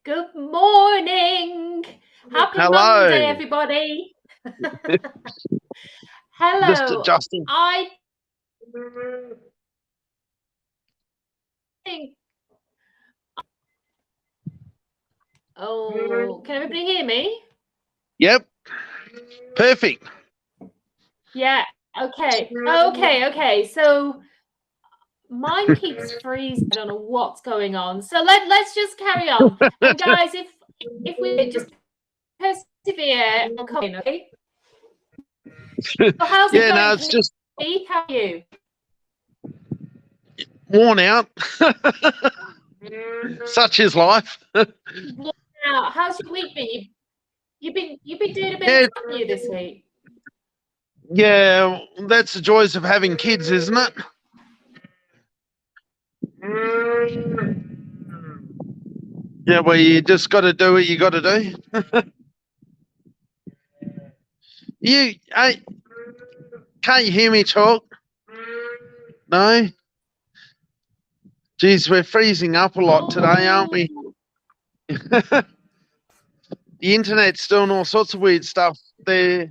Good morning. Happy Monday, everybody. Hello. Just adjusting. I think. Oh, can everybody hear me? Yep. Perfect. Yeah. Okay. Okay. So mine keeps freezing. I don't know what's going on. So let's just carry on. And guys, if we just persevere, I'll come in, okay? So how's it going? No, it's just How are you? worn out. Such is life. Worn out. How's your week been? You've been doing a bit of stuff this week. Yeah, that's the joys of having kids, isn't it? Yeah, well, you just got to do what you got to do. Can't you hear me talk? No? Geez, we're freezing up a lot today, aren't we? The internet's doing all sorts of weird stuff there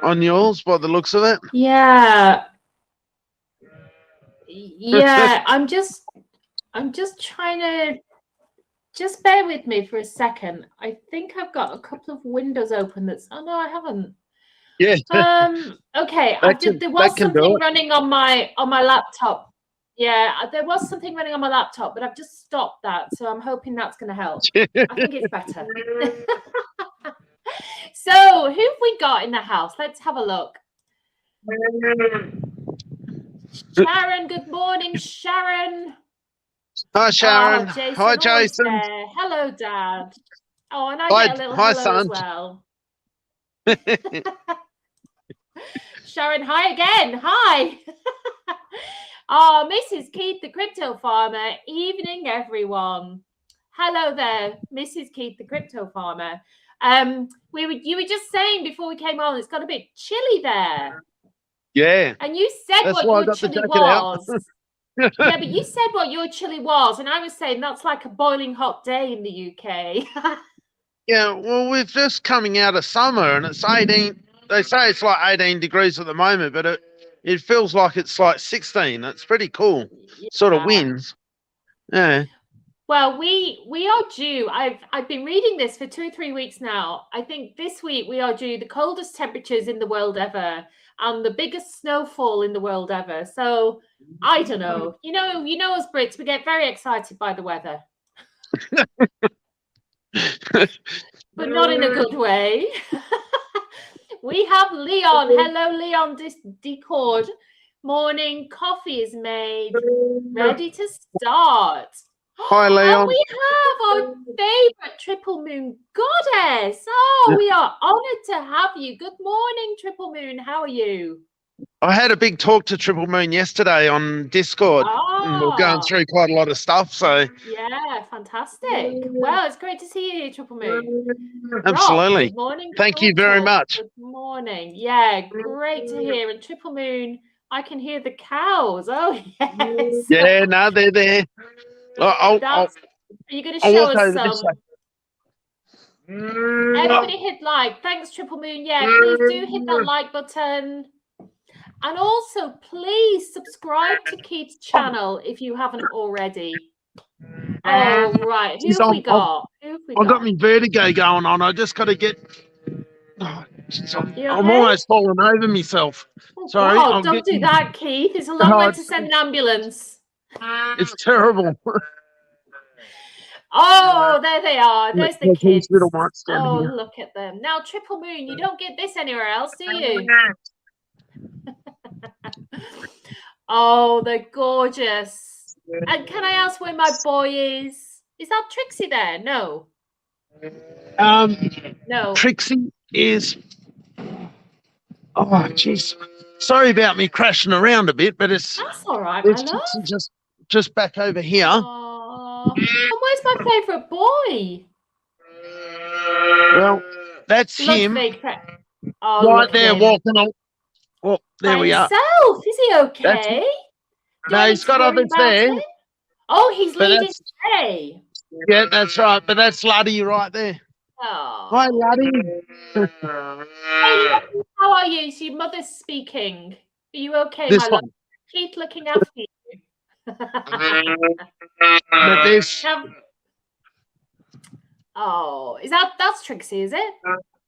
on yours, by the looks of it. Yeah. Yeah, I'm just trying to, just bear with me for a second. I think I've got a couple of windows open oh no, I haven't. Yeah. Okay, there was something running on my laptop. Yeah, there was something running on my laptop, but I've just stopped that, so I'm hoping that's going to help. I think it's better. So, who have we got in the house? Let's have a look. Sharon, good morning, Sharon. Hi, Sharon. Jason, hi, Jason. Hello, Dad. Oh, and I get a little hello son. as well. Sharon, hi again. Hi. Oh, Mrs. Keith, the crypto farmer. Evening, everyone. Hello there, Mrs. Keith, the crypto farmer. You were just saying before we came on, it's got a bit chilly there. Yeah. And you said what your chili was. Yeah, but you said what your chili was, and I was saying that's like a boiling hot day in the UK. Yeah, well, we're just coming out of summer, and it's 18. They say it's like 18 degrees at the moment, but it feels like it's like 16. It's pretty cool. Yeah. Sort of winds. Yeah. Well, we are due. I've been reading this for 2 or 3 weeks now. I think this week we are due the coldest temperatures in the world ever and the biggest snowfall in the world ever. So I don't know. You know us Brits, we get very excited by the weather. But not in a good way. We have Leon. Hello, Leon Decord. Morning. Coffee is made. Ready to start. Hi, Leon. And we have our favorite Triple Moon goddess. Oh, we are honored to have you. Good morning, Triple Moon. How are you? I had a big talk to Triple Moon yesterday on Discord. And we're going through quite a lot of stuff. So yeah, fantastic. Well, it's great to see you here, Triple Moon. Absolutely. Rob, good morning. Thank you very much. Good morning. Yeah, great to hear. And Triple Moon, I can hear the cows. Oh, yes. Yeah, no, they're there. Are you going to show us some? Everybody hit like. Thanks, Triple Moon. Yeah, please do hit that like button. And also, please subscribe to Keith's channel if you haven't already. Oh, right. Who have we got? I've got my vertigo going on. I just got to get... I'm almost falling over myself. Oh, sorry. God, don't do that, Keith. It's a long way to send an ambulance. It's terrible. Oh, there they are. There's the Look, these kids. little ones down Oh, here. look at them. Now, Triple Moon, you don't get this anywhere else, do you? Oh, they're gorgeous. And can I ask where my boy is? Is that Trixie there? No. No. Trixie is. Oh, jeez. Sorry about me crashing around a bit, but it's. That's all right, my love. Trixie just back over here. Oh, and where's my favourite boy? Well, that's Looks him. Oh, right there walking on. Well, there we are. Himself. Is he okay? No, he's got others there. Oh, he's leading the way. Yeah, that's right. But that's Luddy right there. Oh. Hi, Luddy. Hey, Luddy, how are you? Is your mother speaking? Are you okay, This my one. love? Keep looking after you. But this. Oh, that's Trixie, is it?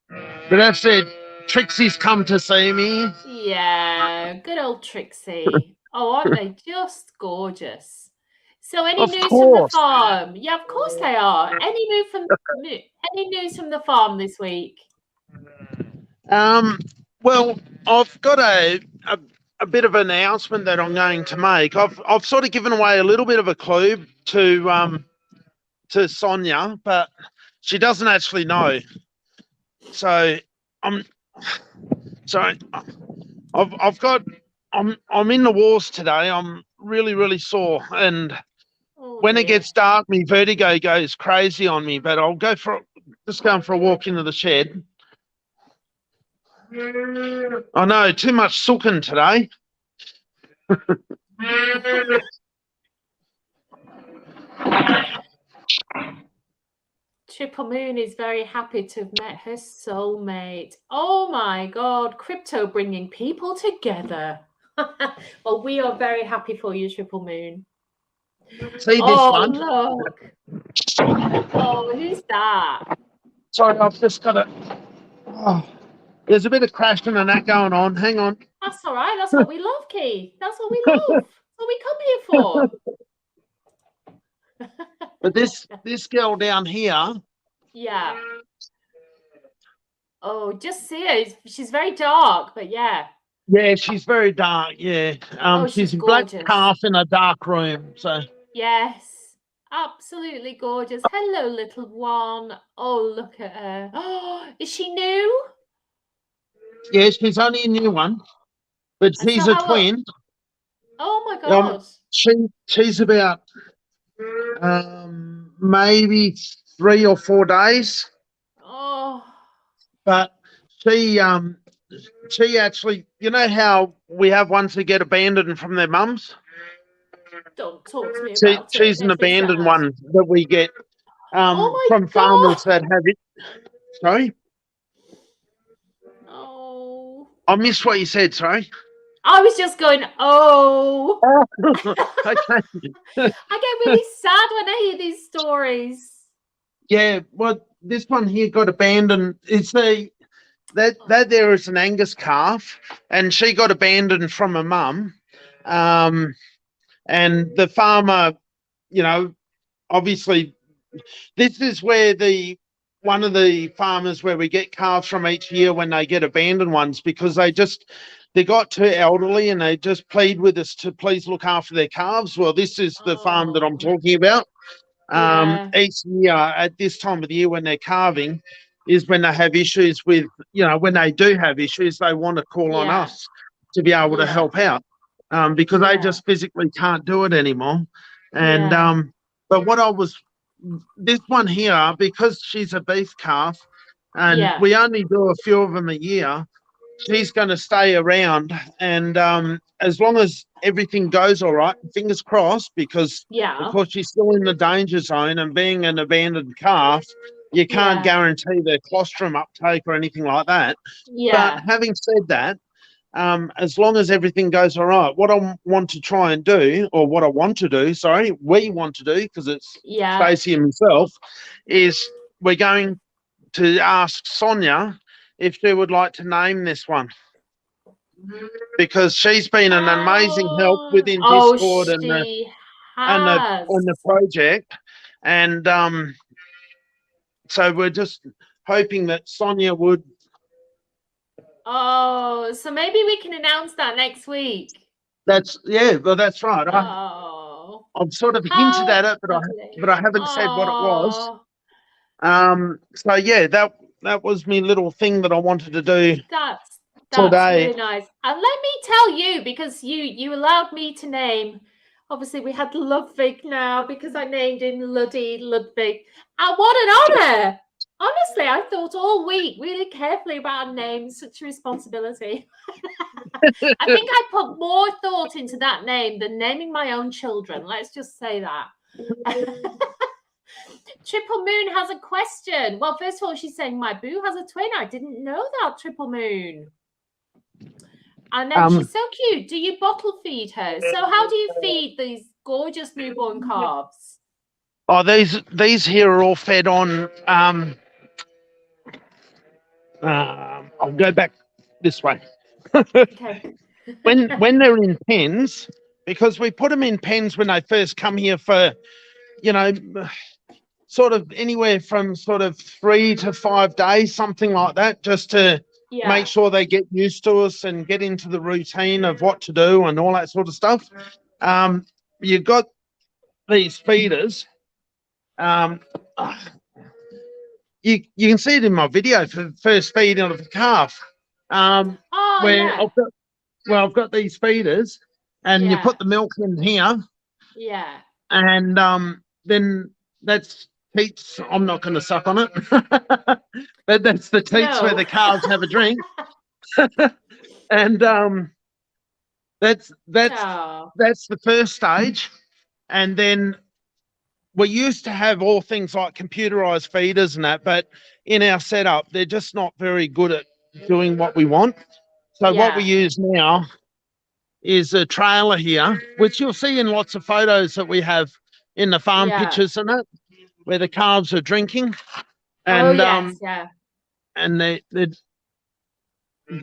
But that's it. Trixie's come to see me. Yeah, good old Trixie. Oh, aren't they just gorgeous? So, any news from the farm? Yeah, of course they are. Any news from the farm this week? Well, I've got a bit of an announcement that I'm going to make. I've sort of given away a little bit of a clue to Sonia, but she doesn't actually know. So I'm in the wars today. I'm really sore, and when it gets dark, my vertigo goes crazy on me. But I'll going for a walk into the shed. I know, too much sulking today. Triple Moon is very happy to have met her soulmate. Oh my God, crypto bringing people together. Well, we are very happy for you, Triple Moon. See this one? Look. Oh, who's that? Sorry, I've just got a. Oh, there's a bit of crashing and that going on. Hang on. That's all right. That's what we love, Keith. That's what we love. That's what we come here for. But this girl down here. Yeah. Oh, just see her. She's very dark, but yeah. Yeah, she's very dark. Yeah. She's a black calf in a dark room. So. Yes. Absolutely gorgeous. Hello, little one. Oh, look at her. Oh, is she new? Yeah, she's only a new one, but she's a twin. Oh my God. She's about maybe 3 or 4 days. Oh. But she actually, you know how we have ones that get abandoned from their mums? Don't talk to me about it. She's an abandoned one that we get from farmers that have it. Sorry? Oh. I missed what you said, sorry. I was just going, oh. Okay. I get really sad when I hear these stories. Yeah, well, this one here got abandoned. It's that there is an Angus calf, and she got abandoned from her mum. And the farmer, you know, obviously, this is where one of the farmers where we get calves from each year when they get abandoned ones, because they got too elderly and they just plead with us to please look after their calves. Well, this is the farm that I'm talking about. Each year at this time of the year when they're calving is when they have issues with, when they do have issues, they want to call on us to be able to help out. Because they just physically can't do it anymore. And but this one here, because she's a beef calf and we only do a few of them a year, she's going to stay around. And as long as everything goes all right, fingers crossed, because of course she's still in the danger zone, and being an abandoned calf, you can't guarantee their colostrum uptake or anything like that. But having said that, as long as everything goes all right, what I want to try and do, or what I want to do, sorry, we want to do, because it's Stacey and myself, is we're going to ask Sonia if she would like to name this one, because she's been an amazing help within Discord and the project. And so we're just hoping that Sonia would. Oh, so maybe we can announce that next week. Well, that's right. Oh, I've sort of hinted how at it, but I haven't said what it was. So yeah, that was my little thing that I wanted to do. That's today. really nice. And let me tell you, because you allowed me to name. Obviously, we had Ludwig now because I named him Ludwig. And what an honor! Honestly, I thought all week really carefully about names, such a responsibility. I think I put more thought into that name than naming my own children. Let's just say that. Triple Moon has a question. Well, first of all, she's saying my boo has a twin. I didn't know that, Triple Moon. And then she's so cute. Do you bottle feed her? So how do you feed these gorgeous newborn calves? Oh, these here are all fed on. I'll go back this way. Okay. when they're in pens, because we put them in pens when they first come here for, sort of anywhere from sort of 3 to 5 days, something like that, just to make sure they get used to us and get into the routine of what to do and all that sort of stuff. You've got these feeders. You can see it in my video for first feeding of a calf. I've got these feeders, and you put the milk in here. Yeah. And then that's teats. I'm not going to suck on it, but that's the teats where the calves have a drink. And that's the first stage. And then we used to have all things like computerized feeders and that, but in our setup, they're just not very good at doing what we want. So what we use now is a trailer here, which you'll see in lots of photos that we have in the farm pictures and that, where the calves are drinking. And and they you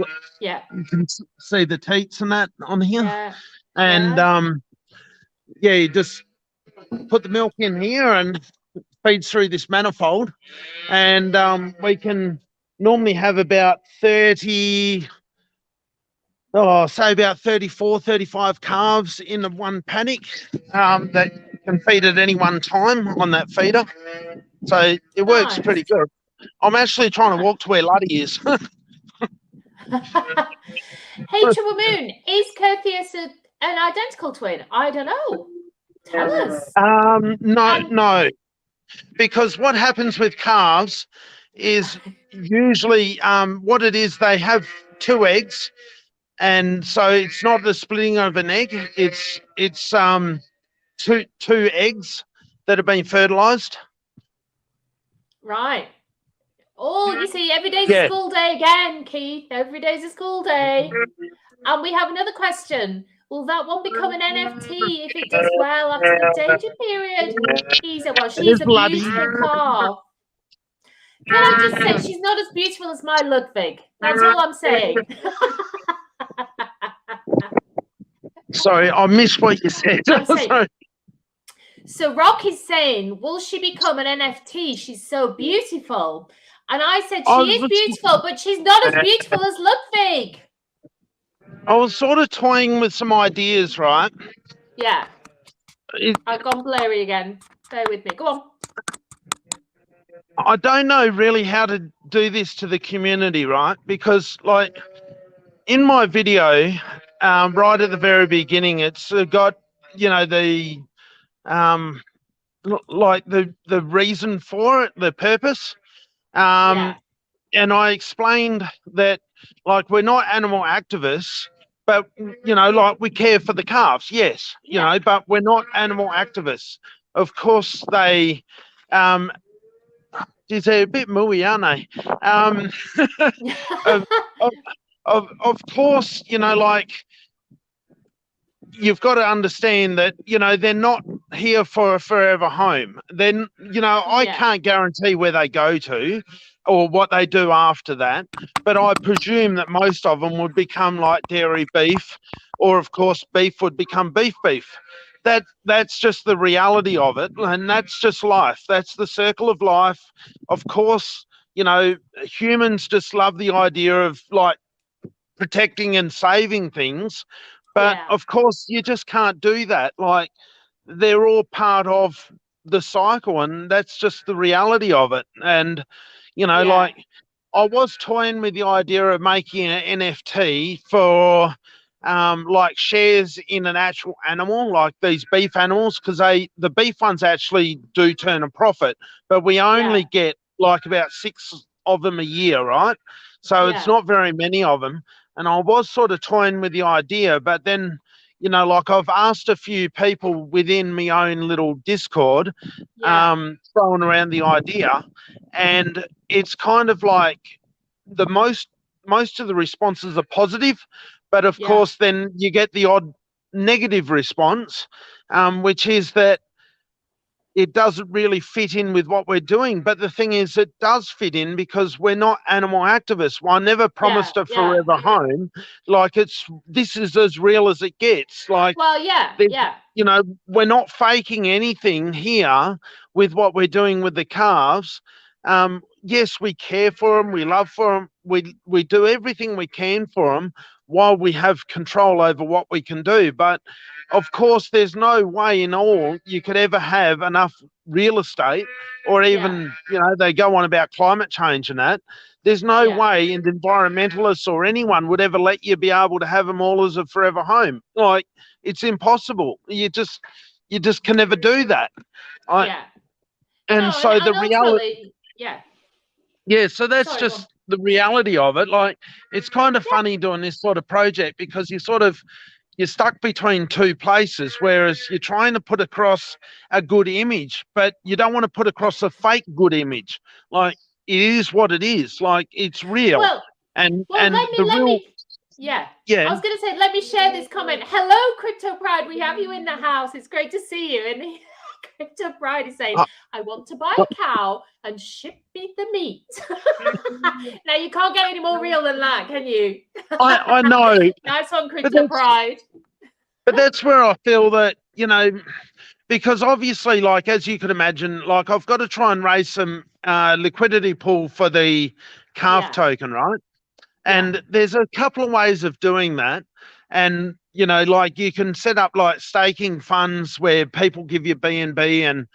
can see the teats and that on here. And you just put the milk in here and feeds through this manifold, and we can normally have about 34, 35 calves in the one paddock that can feed at any one time on that feeder. So it works pretty good. I'm actually trying to walk to where Luddy is. Hey, Triple Moon, is Curtheus an identical twin? I don't know. Tell us. No. Because what happens with calves is usually what it is, they have 2 eggs, and so it's not the splitting of an egg. It's two eggs that have been fertilized. Right. Oh, you see, every day's a school day again, Keith. Every day's a school day. And we have another question. Will that one become an NFT if it does well after the danger period? She's a beautiful calf. Can I just say, she's not as beautiful as my Ludwig. That's all I'm saying. Sorry, I missed what you said. Sorry. So Rock is saying, will she become an NFT? She's so beautiful. And I said, she is beautiful, but she's not as beautiful as Ludwig. I was sort of toying with some ideas, right? Yeah. I've gone blurry again. Bear with me. Go on. I don't know really how to do this to the community, right? Because, like, in my video, right at the very beginning, it's got, the the reason for it, the purpose. And I explained that, like, we're not animal activists, but, like, we care for the calves, yes, but we're not animal activists. Of course, they're a bit mooey, aren't they? Of course, like, you've got to understand that, they're not here for a forever home. Then, I can't guarantee where they go to or what they do after that, but I presume that most of them would become like dairy beef, or of course beef would become beef. that's just the reality of it, and that's just life. That's the circle of life. Of course, humans just love the idea of like protecting and saving things, but Yeah. of course you just can't do that. Like they're all part of the cycle, and that's just the reality of it. And Yeah. like I was toying with the idea of making an NFT for like shares in an actual animal, like these beef animals, because the beef ones actually do turn a profit, but we only get like about 6 of them a year, right? So it's not very many of them. And I was sort of toying with the idea, but then like I've asked a few people within my own little Discord, throwing around the idea, and it's kind of like the most of the responses are positive, but of course then you get the odd negative response, which is that it doesn't really fit in with what we're doing. But the thing is, it does fit in because we're not animal activists. Well, I never promised a forever home. Like this is as real as it gets. Like, well, we're not faking anything here with what we're doing with the calves. Yes, we care for them. We love for them. We do everything we can for them while we have control over what we can do. But of course, there's no way in all you could ever have enough real estate, or even, they go on about climate change and that. There's no way, and environmentalists or anyone would ever let you be able to have them all as a forever home. Like, it's impossible. You just can never do that. And so the reality, so that's just the reality of it. Like, it's kind of funny doing this sort of project because you're stuck between two places, whereas you're trying to put across a good image, but you don't want to put across a fake good image. Like, it is what it is. Like, it's real. Well, let me. Yeah. I was going to say, let me share this comment. Hello, Crypto Pride. We have you in the house. It's great to see you. And Crypto Pride is saying, I want to buy a cow and ship me the meat. Now, you can't get any more real than that, can you? I know. Nice one, Crypto Pride. But that's where I feel that, because obviously, like, as you could imagine, like, I've got to try and raise some liquidity pool for the calf token, right? And there's a couple of ways of doing that. And, like, you can set up like staking funds where people give you BNB and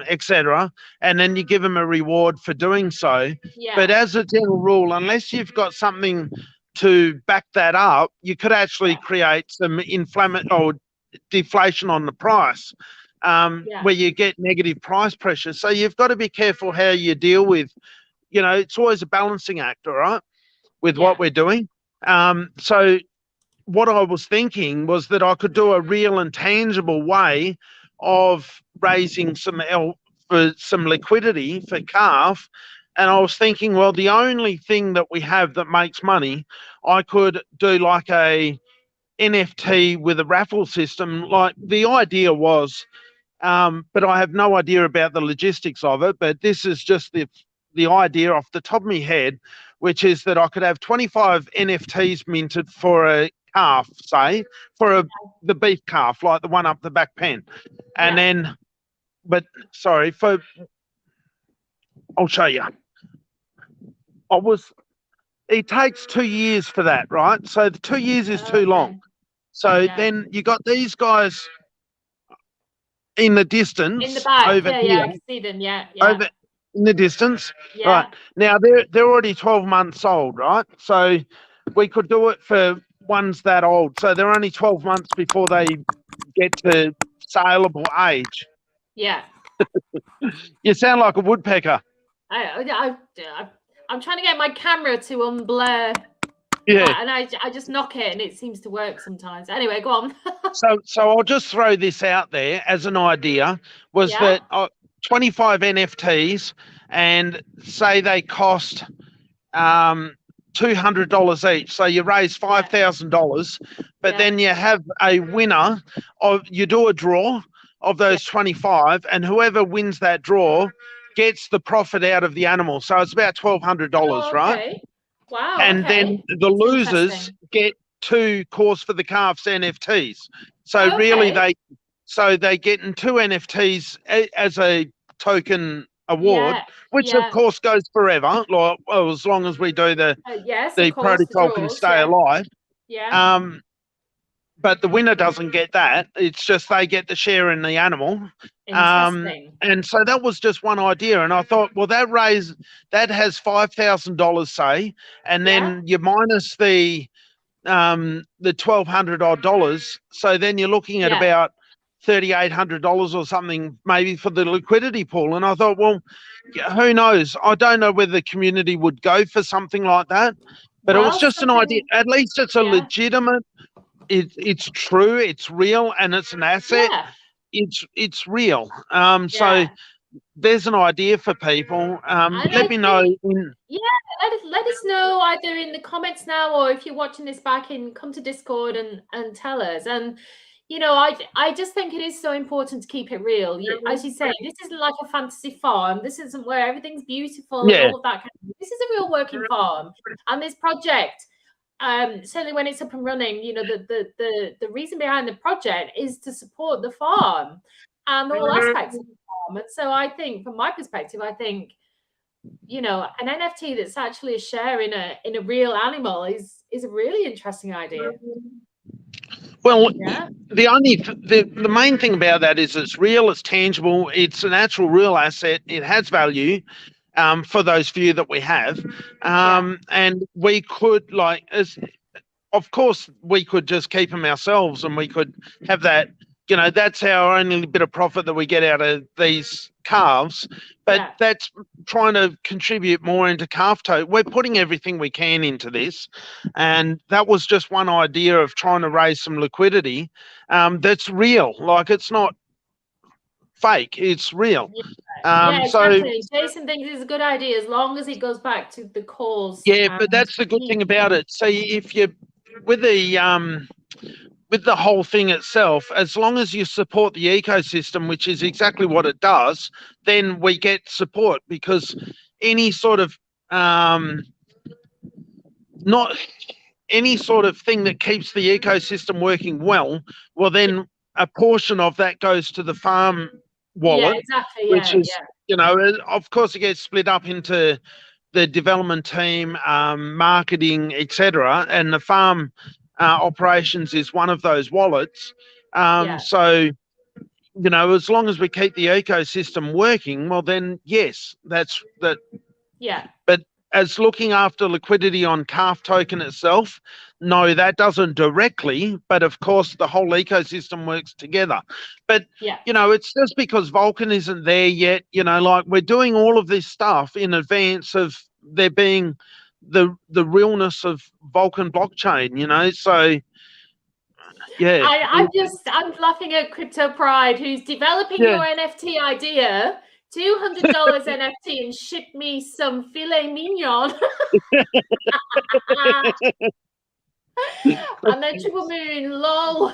etc. And then you give them a reward for doing so. But as a general rule, unless you've got something to back that up, you could actually create some deflation on the price, where you get negative price pressure. So you've got to be careful how you deal with, it's always a balancing act, all right, with what we're doing. So what I was thinking was that I could do a real and tangible way of raising some liquidity for calf. And I was thinking, well, the only thing that we have that makes money, I could do like a NFT with a raffle system. Like, the idea was, but I have no idea about the logistics of it, but this is just the idea off the top of my head, which is that I could have 25 NFTs minted for a calf, say, for the beef calf, like the one up the back pen. And then, I'll show you. It takes 2 years for that, right? So the 2 years is too long. So then you got these guys in the distance. In the back, over here, I can see them, over in the distance. Right. Now they're already 12 months old, right? So we could do it for ones that old. So they're only 12 months before they get to saleable age. Yeah. You sound like a woodpecker. I'm trying to get my camera to unblur. Yeah. And I just knock it and it seems to work sometimes. Anyway, go on. So I'll just throw this out there as an idea, was that 25 NFTs, and say they cost $200 each. So you raise $5,000, but then you have a winner you do a draw of those 25, and whoever wins that draw gets the profit out of the animal. So it's about $1,200, right? Wow. And then the losers get 2 Course for the Calves NFTs. So really So they're getting 2 NFTs as a token award, Yeah, which of yeah. course goes forever. Like, well, as long as we do Yes, of the course, the protocol can draws. stay Yeah, alive. yeah. But the winner doesn't get that. It's just they get the share in the animal. Interesting. And so that was just one idea. And I thought, well, that has $5,000, say, and Yeah, then you minus the $1,200 odd dollars. So then you're looking at yeah. about $3,800 or something, maybe for the liquidity pool. And I thought, well, who knows? I don't know whether the community would go for something like that, but it was Well, just an idea. something. At least it's a Yeah, legitimate. It's true. It's real, and it's an asset. yeah, It's real. So yeah. there's an idea for people. And Let I me know. think, yeah, let us know either in the comments now, or if you're watching this back in, come to Discord and tell us. And I just think it is so important to keep it real. As you say, this isn't like a fantasy farm. This isn't where everything's beautiful and Yeah. all of that. This is a real working farm, and this project. Certainly when it's up and running, the reason behind the project is to support the farm and all aspects of the farm. And so I think, from my perspective, I think, an NFT that's actually a share in a real animal is a really interesting idea. Well, Yeah. the main thing about that is it's real, it's tangible, it's an actual real asset, it has value. For those few that we have, and we could of course, we could just keep them ourselves, and we could have that. That's our only bit of profit that we get out of these calves. But that's trying to contribute more into calf toe. We're putting everything we can into this, and that was just one idea of trying to raise some liquidity. That's real. Like, it's not fake. It's real. Exactly. So Jason thinks it's a good idea as long as it goes back to the cause. Yeah, but that's the good thing about it. See, if you with the whole thing itself, as long as you support the ecosystem, which is exactly what it does, then we get support, because any sort of not any sort of thing that keeps the ecosystem working well then a portion of that goes to the farm wallet. Yeah, exactly. Which is, of course, it gets split up into the development team, marketing, etc., and the farm operations is one of those wallets. So, as long as we keep the ecosystem working, well, then yes, that's that. Yeah. But as looking after liquidity on calf token itself, no, that doesn't directly, but of course the whole ecosystem works together. But it's just because Vulcan isn't there yet, we're doing all of this stuff in advance of there being the realness of Vulcan blockchain, so yeah. I'm laughing at Crypto Pride, who's developing your NFT idea. $200 NFT and ship me some filet mignon. And then Triple Moon, lol,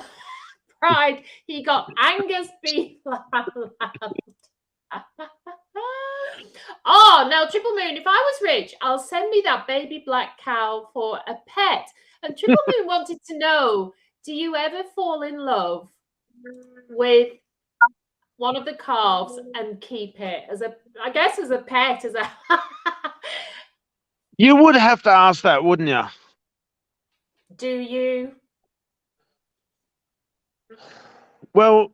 Pride, he got Angus beef. Oh, now Triple Moon, if I was rich, I'll send me that baby black cow for a pet. And Triple Moon wanted to know, do you ever fall in love with one of the calves and keep it as a pet, You would have to ask that, wouldn't you? Do you? Well,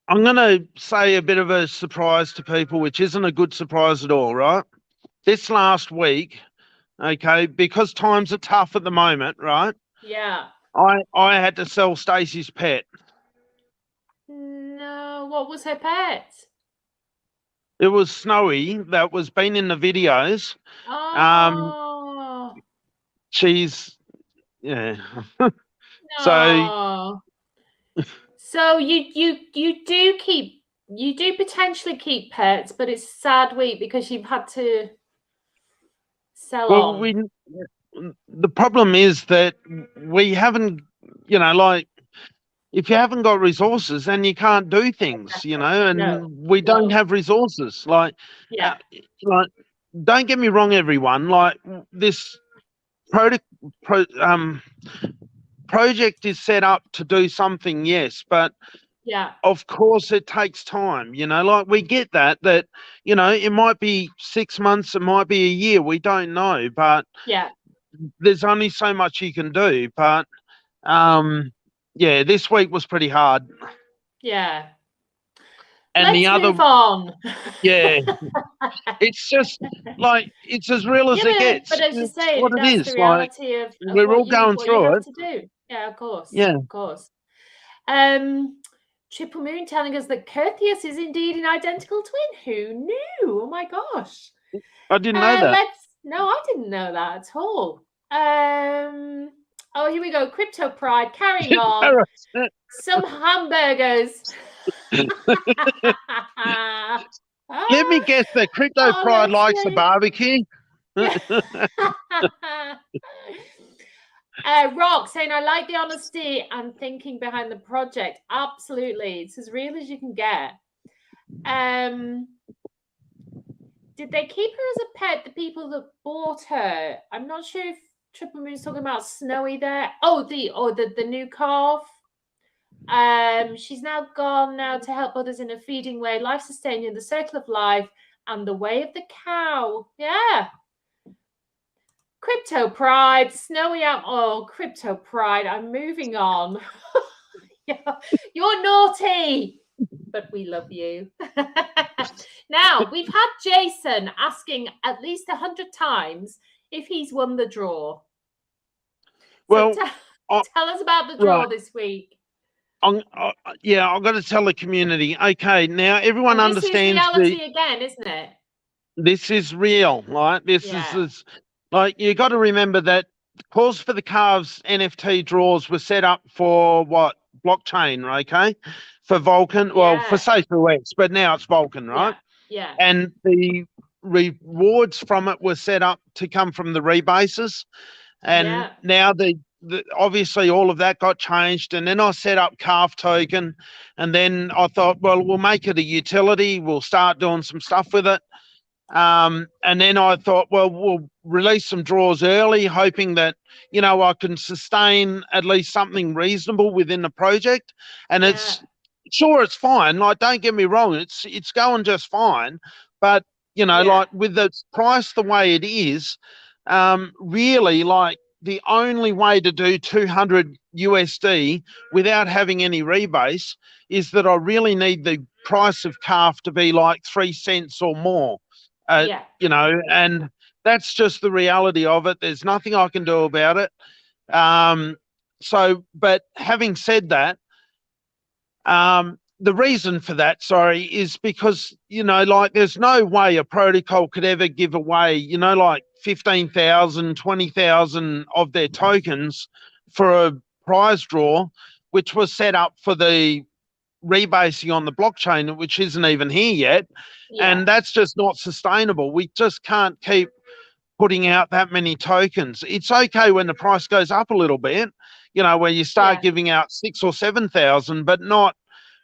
I'm going to say a bit of a surprise to people, which isn't a good surprise at all, right? This last week, okay, because times are tough at the moment, right? Yeah. I had to sell Stacey's pet. No, what was her pet? It was Snowy, that was been in the videos. Oh. She's, yeah. No. So you do potentially keep pets, but it's a sad week because you've had to sell on. The problem is that we haven't, if you haven't got resources, then you can't do things, and we don't have resources. Don't get me wrong, everyone. This project is set up to do something, yes, but Yeah. of course it takes time, like we get that, it might be 6 months, it might be a year, we don't know, but Yeah. there's only so much you can do. But yeah, this week was pretty hard. Yeah. And Let's the other, move on. yeah, it's just like, it's as real as it Yeah, gets. but as you It's say, what it that's the is. Like, reality of we're all going what you through have it. to do. Yeah, of course. Yeah. Of course. Triple Moon telling us that Curtius is indeed an identical twin. Who knew? Oh my gosh. I didn't know that. No, I didn't know that at all. Oh, here we go. Crypto Pride carrying on. Some hamburgers. Let me guess that Crypto Pride likes the barbecue. Rock saying, I like the honesty and thinking behind the project. Absolutely. It's as real as you can get. Did they keep her as a pet, the people that bought her? I'm not sure if Triple Moon's talking about Snowy there. Oh, the new calf. She's now gone now to help others in a feeding way, life sustaining, the circle of life, and the way of the cow. Yeah. Crypto Pride, Snowy out. Oh, Crypto Pride. I'm moving on. You're naughty, but we love you. Now, we've had Jason asking at least 100 times if he's won the draw. Well, so tell us about the draw this week. I've got to tell the community. Okay, now everyone understands. This is reality again, isn't it? This is real, right? This is like, you got to remember that calls for the calves NFT draws were set up for what? Blockchain, okay? For Vulcan, for safuu, but now it's Vulcan, right? Yeah. And the rewards from it were set up to come from the rebases, and now the obviously all of that got changed. And then I set up calf token, and then I thought, well, we'll make it a utility. We'll start doing some stuff with it. And then I thought, well, we'll release some draws early, hoping that, I can sustain at least something reasonable within the project. And it's fine. Like, don't get me wrong, it's going just fine. But, like with the price the way it is, really, like, the only way to do 200 USD without having any rebase is that I really need the price of calf to be like 3 cents or more. And that's just the reality of it. There's nothing I can do about it. But having said that, the reason for that, is because, like, there's no way a protocol could ever give away, like 15,000, 20,000 of their tokens for a prize draw, which was set up for the rebasing on the blockchain, which isn't even here yet. And that's just not sustainable. We just can't keep putting out that many tokens. It's okay when the price goes up a little bit, when you start giving out 6,000 or 7,000, but not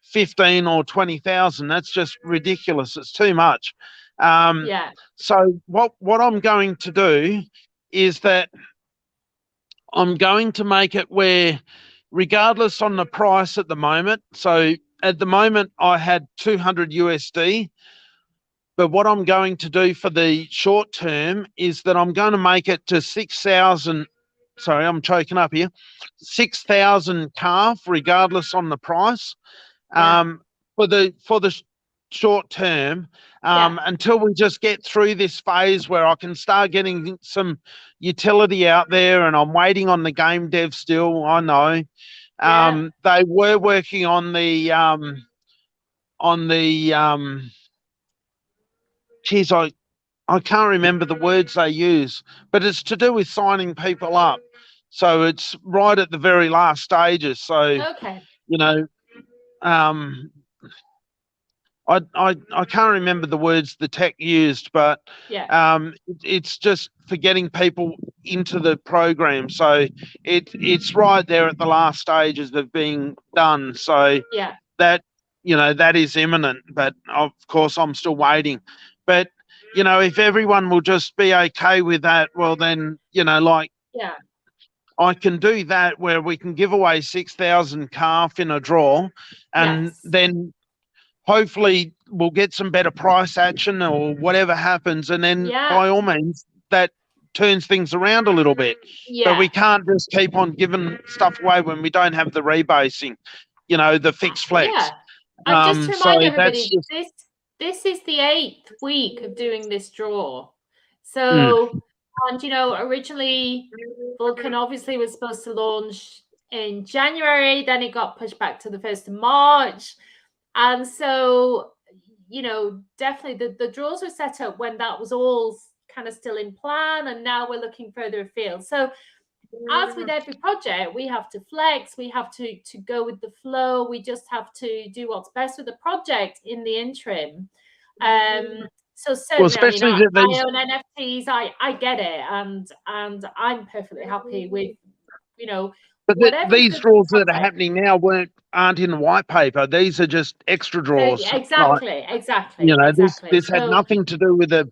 15 or 20,000. That's just ridiculous. It's too much. So what I'm going to do is that I'm going to make it where, regardless on the price at the moment, so at the moment I had 200 USD, but what I'm going to do for the short term is that I'm going to make it to 6,000. Sorry, I'm choking up here. 6,000 calf, regardless on the price, for the short term, until we just get through this phase where I can start getting some utility out there. And I'm waiting on the game dev still. I know. They were working on the geez, I can't remember the words they use, but it's to do with signing people up. So it's right at the very last stages. So, I can't remember the words the tech used, but it's just for getting people into the program. So it's right there at the last stages of being done. So that, that is imminent, but of course I'm still waiting. But, if everyone will just be okay with that, well then, I can do that where we can give away 6,000 calf in a draw, and Yes. then hopefully we'll get some better price action or whatever happens, and then by all means that turns things around a little bit. Yeah. But we can't just keep on giving stuff away when we don't have the rebasing, the fixed flex. Yeah. And just to remind everybody, just... this is the 8th week of doing this draw. So, and originally Vulcan obviously was supposed to launch in January, then it got pushed back to the 1st of March. And so, definitely the draws were set up when that was all kind of still in plan, and now we're looking further afield. So as with every project, we have to flex, we have to go with the flow, we just have to do what's best with the project in the interim. So certainly, especially I own NFTs, I get it, and I'm perfectly happy with, But these draws that are happening now aren't in the white paper. These are just extra draws. Exactly. This had nothing to do with the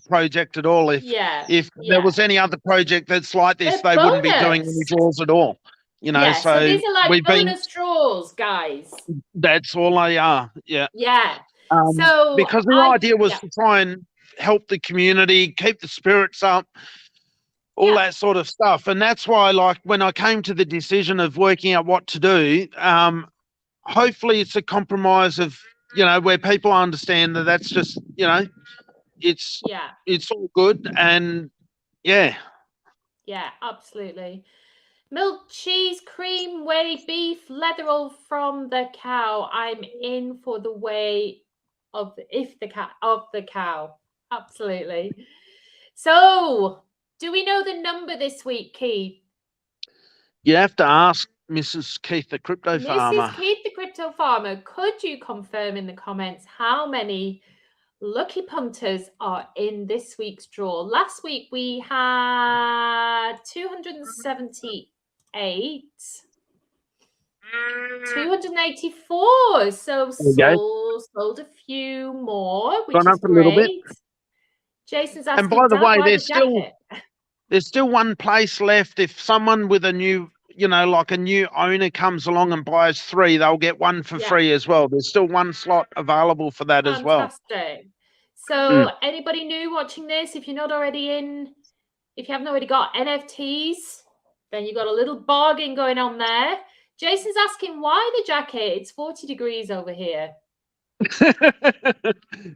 project at all. If there was any other project that's like this, they wouldn't be doing any draws at all. So these are like bonus draws, guys. That's all they are. Yeah. Yeah. So because the idea was to try and help the community, keep the spirits up, all that sort of stuff. And that's why, like, when I came to the decision of working out what to do, hopefully it's a compromise of, where people understand that that's just, it's all good. And yeah, absolutely. Milk, cheese, cream, whey, beef, leather all from the cow. I'm in for the way of the cow. Absolutely. So, do we know the number this week, Keith? You have to ask Mrs. Keith, the crypto farmer. Mrs. Keith, the crypto farmer, could you confirm in the comments how many lucky punters are in this week's draw? Last week we had 278, 284. So sold a few more, which is great. A little bit. Jason's asking, and by the way, there's still one place left. If someone with a new, like a new owner comes along and buys 3, they'll get 1 for free as well. There's still 1 slot available for that as well. Fantastic. So anybody new watching this, if you're not already in, if you haven't already got NFTs, then you've got a little bargain going on there. Jason's asking why the jacket. It's 40 degrees over here.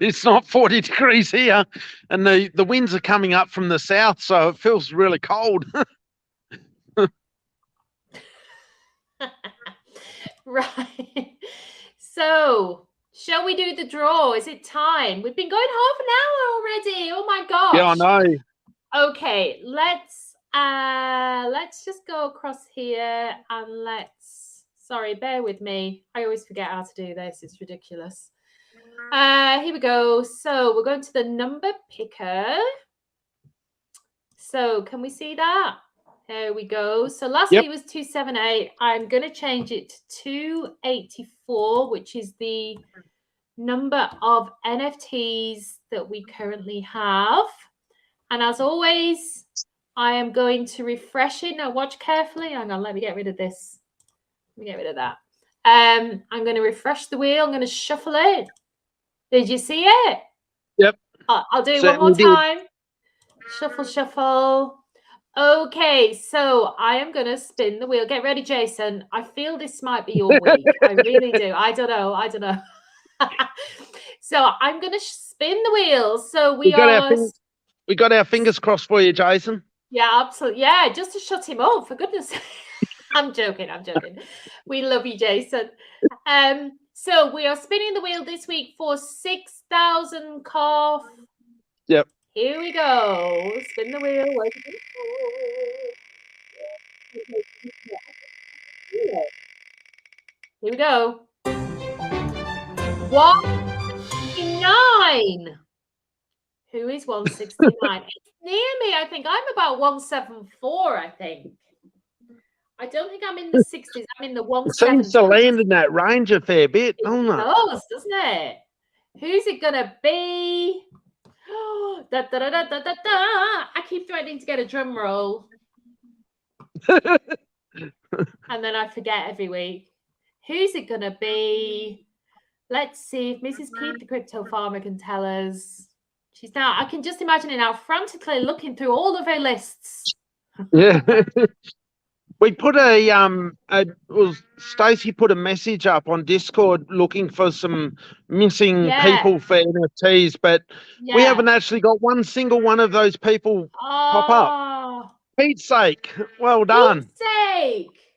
It's not 40 degrees here, and the winds are coming up from the south, so it feels really cold. Right. So, shall we do the draw? Is it time? We've been going half an hour already. Oh my gosh. Yeah, I know. Okay, let's just go across here and sorry, bear with me. I always forget how to do this. It's ridiculous. Here we go. So we're going to the number picker. So can we see that? There we go. So last week was 278. I'm going to change it to 284, which is the number of NFTs that we currently have. And as always, I am going to refresh it. Now watch carefully. Hang on, let me get rid of this. Let me get rid of that. I'm going to refresh the wheel. I'm going to shuffle it. Did you see it? Yep. I'll do it one more time. Shuffle, shuffle. Okay, so I am going to spin the wheel. Get ready, Jason. I feel this might be your week. I really do. I don't know. So I'm going to spin the wheel. So we got our fingers crossed for you, Jason. Yeah, absolutely. Yeah, just to shut him up, for goodness sake. I'm joking. We love you, Jason. So we are spinning the wheel this week for 6,000 calf. Yep. Here we go. Spin the wheel. Here we go. 169. Who is 169? It's near me, I think. I'm about 174, I think. I don't think I'm in the 60s. I'm in the 170s. It seems to land in that range a fair bit, doesn't it? It does, doesn't it? Who's it going to be? I keep threatening to get a drum roll. And then I forget every week. Who's it going to be? Let's see if Mrs. Pete, the crypto farmer, can tell us. She's now, I can just imagine it now, frantically looking through all of her lists. Yeah. We put Stacey put a message up on Discord looking for some missing people for NFTs, but we haven't actually got one single one of those people pop up. Pete's sake, well done. Pete's sake.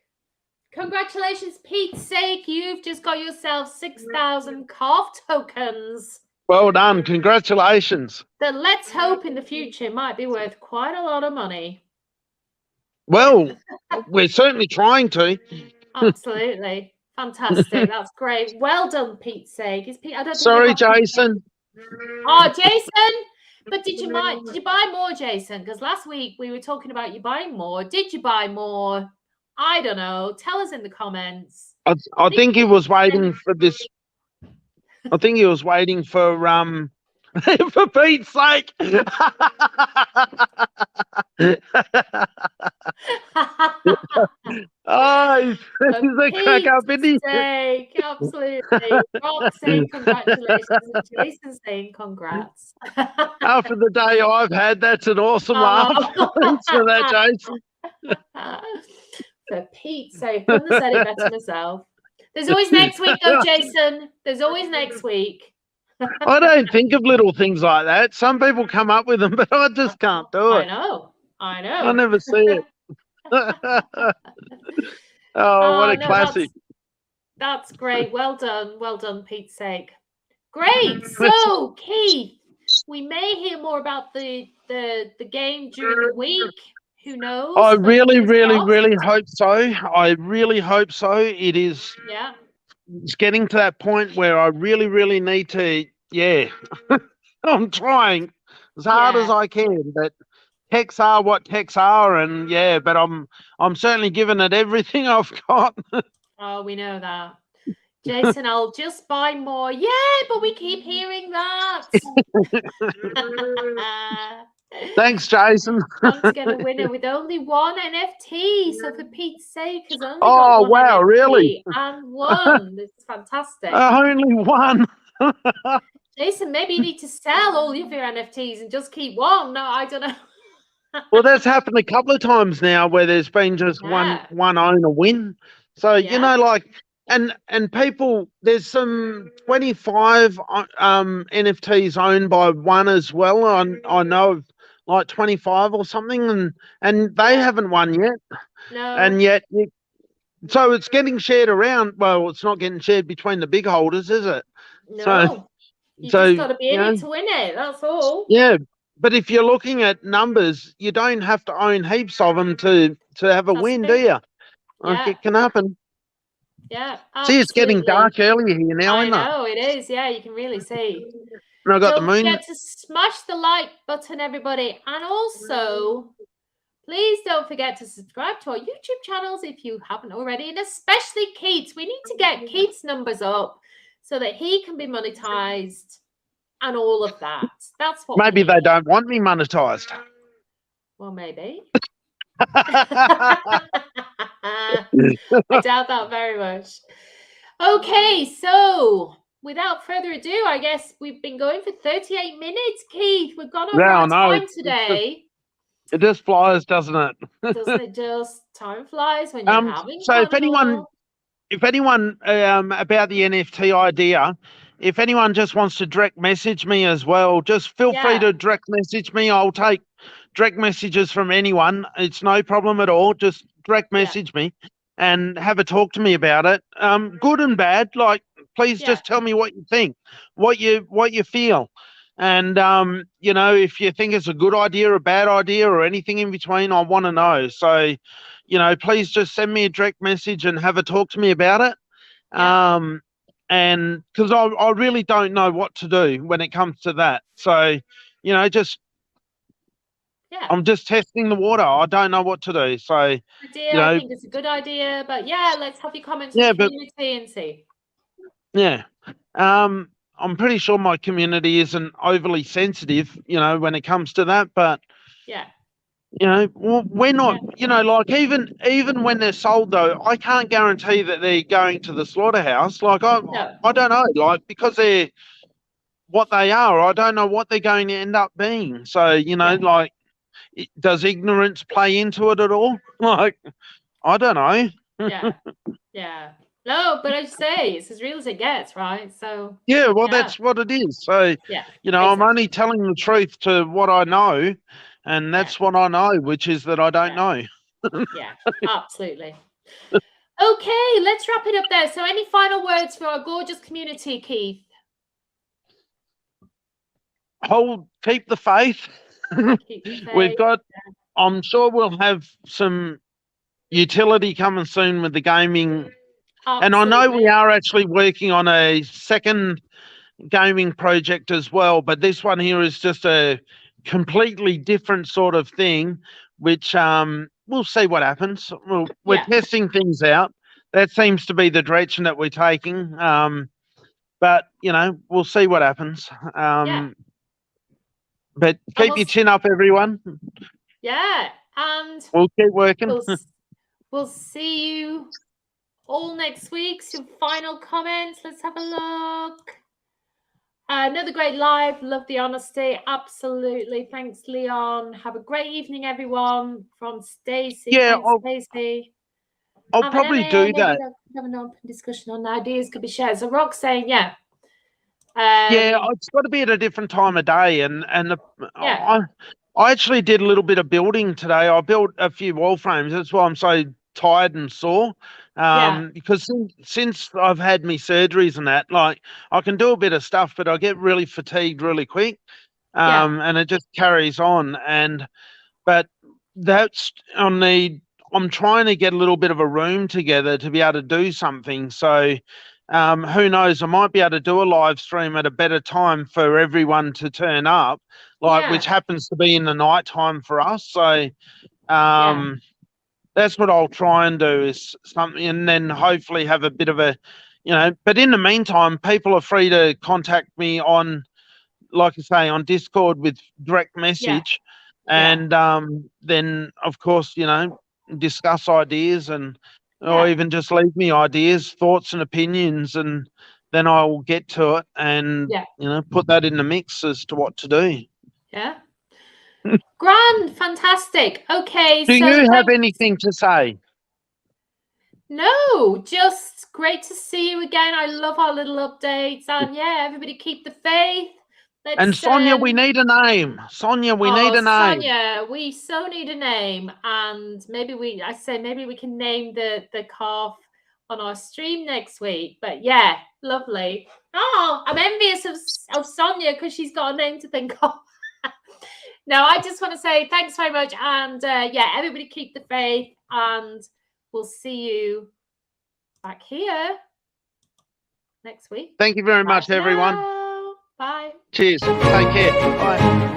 Congratulations, Pete's sake. You've just got yourself 6,000 calf tokens. Well done. Congratulations. That let's hope in the future it might be worth quite a lot of money. Well, we're certainly trying to. Absolutely. Fantastic. That's great. Well done, Pete's sake. Is Pete? I don't think Sorry, Jason. Oh, Jason. But did you buy more, Jason? Because last week we were talking about you buying more. Did you buy more? I don't know. Tell us in the comments. I think he was waiting for this. I think he was waiting for for Pete's sake. Oh, he's a crack up, isn't he? Sake, absolutely. Rob's saying congratulations and Jason's saying congrats. After the day I've had, that's an awesome laugh. Thanks for that, Jason. For Pete's sake, couldn't have said it better myself. There's always next week, though, Jason. There's always next week. I don't think of little things like that. Some people come up with them, but I just can't do it. I know. I never see it. Oh, what a classic. That's great. Well done, Pete's sake. Great. So, Keith, we may hear more about the game during the week. Who knows? I really hope so. I really hope so. It is. Yeah. It's getting to that point where I really need to. Yeah, I'm trying as hard as I can, but techs are what techs are, and but I'm certainly giving it everything I've got. Oh, we know that. Jason, I'll just buy more. Yeah, but we keep hearing that. Thanks, Jason. Want to get a winner with only one NFT. So for Pete's sake, has only got one wow, NFT really? And one. This is fantastic. Only one. Jason, maybe you need to sell all of your NFTs and just keep one. No, I don't know. Well, that's happened a couple of times now where there's been just one owner win. So you know, like, and people, there's some 25 NFTs owned by one as well. I know of like 25 or something, and they haven't won yet. No. And yet, so it's getting shared around. Well, it's not getting shared between the big holders, is it? No. So you just got to be in it to win it. That's all. Yeah. But if you're looking at numbers, you don't have to own heaps of them to have a win, do you? Like, it can happen. Yeah, absolutely. See, it's getting dark earlier here now, isn't it? I know, it is. Yeah, you can really see. And I got the moon. Don't forget to smash the like button, everybody. And also, please don't forget to subscribe to our YouTube channels if you haven't already. And especially Keith's. We need to get Keith's numbers up so that he can be monetized. And all of that. That's what. Maybe they don't want me monetized. Well, maybe. I doubt that very much. Okay, so without further ado, I guess we've been going for 38 minutes, Keith. We've gone over our time today. It just flies, doesn't it? Doesn't it just? Time flies when you're having so fun. if anyone about the NFT idea, if anyone just wants to direct message me as well, just feel free to direct message me. I'll take direct messages from anyone. It's no problem at all. Just direct message me and have a talk to me about it. Good and bad. Like, please just tell me what you think, what you feel. And, you know, if you think it's a good idea, a bad idea, or anything in between, I want to know. So, you know, please just send me a direct message and have a talk to me about it. And because I really don't know what to do when it comes to that. So, you know, just I'm just testing the water. I don't know what to do. So, you know, I think it's a good idea. But let's have your comments in the community and see. Yeah. I'm pretty sure my community isn't overly sensitive, you know, when it comes to that. But You know, we're not, you know, like even when they're sold though, I can't guarantee that they're going to the slaughterhouse. Like No. I don't know, like because they're what they are, I don't know what they're going to end up being. So, you know, like does ignorance play into it at all? Like, I don't know. Yeah. Yeah. No, but I say it's as real as it gets, right? So Yeah, well, that's what it is. So, yeah, you know, I'm only telling the truth to what I know, and that's what I know, which is that I don't know. Yeah, absolutely. Okay, let's wrap it up there. So any final words for our gorgeous community, Keith? Keep the faith. Keep the faith. We've got, I'm sure we'll have some utility coming soon with the gaming. Absolutely. And I know we are actually working on a second gaming project as well, but this one here is just a completely different sort of thing, which we'll see what happens. We're testing things out. That seems to be the direction that we're taking. But, you know, we'll see what happens. But keep your chin up, everyone. Yeah, and we'll keep working. We'll see you all next week. Some final comments. Let's have a look. Another great live. Love the honesty. Absolutely. Thanks, Leon. Have a great evening, everyone. From Stacey. Yeah, Stacey. I'll probably do that. Have an open discussion on ideas could be shared. So Rock's saying, yeah. It's got to be at a different time of day, and I actually did a little bit of building today. I built a few wall frames. That's why I'm so tired and sore. Because since I've had my surgeries and that, like I can do a bit of stuff, but I get really fatigued really quick. And it just carries on. But that's I'm trying to get a little bit of a room together to be able to do something. So who knows, I might be able to do a live stream at a better time for everyone to turn up, which happens to be in the night time for us. So that's what I'll try and do, is something, and then hopefully have a bit of a, you know, but in the meantime, people are free to contact me on, like I say, on Discord with direct message. And then, of course, you know, discuss ideas or even just leave me ideas, thoughts and opinions, and then I will get to it and, you know, put that in the mix as to what to do. Yeah. Grand. Fantastic. Okay. Do you have anything to say? No, just great to see you again. I love our little updates. And yeah, everybody keep the faith. And Sonia, we need a name. Sonia, we need a name. Sonia, we so need a name. And maybe we can name the calf on our stream next week. But yeah, lovely. Oh, I'm envious of Sonia because she's got a name to think of. No, I just want to say thanks very much. And yeah, everybody keep the faith, and we'll see you back here next week. Thank you very much, everyone. Bye. Cheers. Take care. Bye.